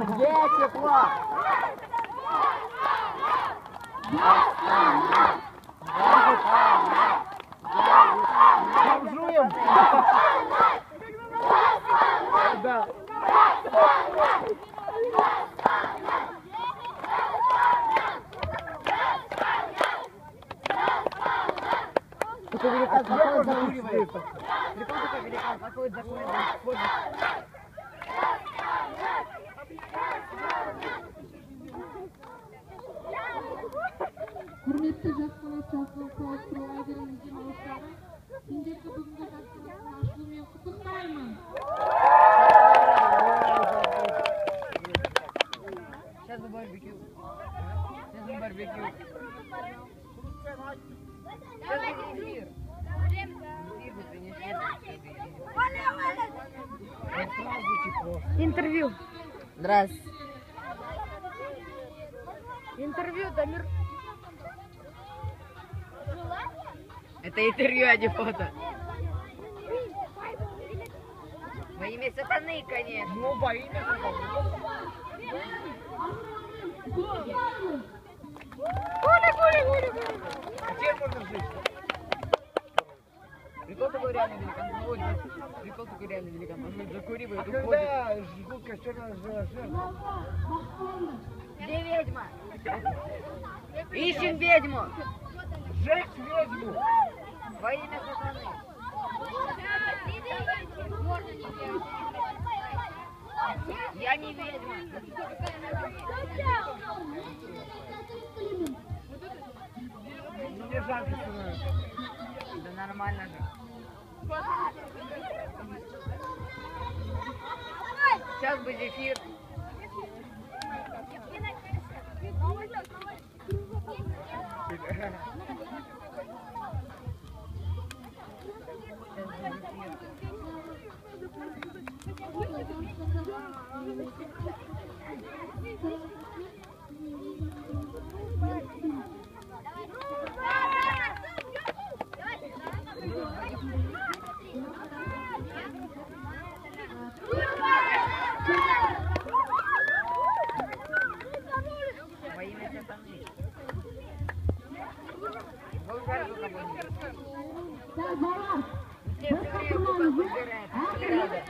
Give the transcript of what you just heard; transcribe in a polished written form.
Є тепло! Бомжуем! Да. Такой великан заходит, закуривает. Прикол такой великан заходит, закуривает. Hürmetli Jasmine Çaslı Soğuk Provider'ımızın oluşları Sindir'de bugünkü aktivitenin açılımı kutlayman. Сейчас мы барбекю. Сейчас мы барбекю. Сейчас будет эфир. Эфир бы принесли. Интервью. Здравствуйте. Интервью, Дамир. Это интервью, а не фото. Во имя сатаны, конечно. Ну, во имя сатаны. Гуля. А чем можно жить? Прикол такой реально великан. Прикол такой реально великан. Он закуривает, уходит. Когда жгут костер жертва? Где ведьма? Ищем ведьму. Жечь ведьму! Во имя сатаны. Я не ведьма. Мне жарко становится. Да нормально же. Сейчас будет эфир. Во имя сатаны. Вы ударили кого-нибудь? Все время собирает.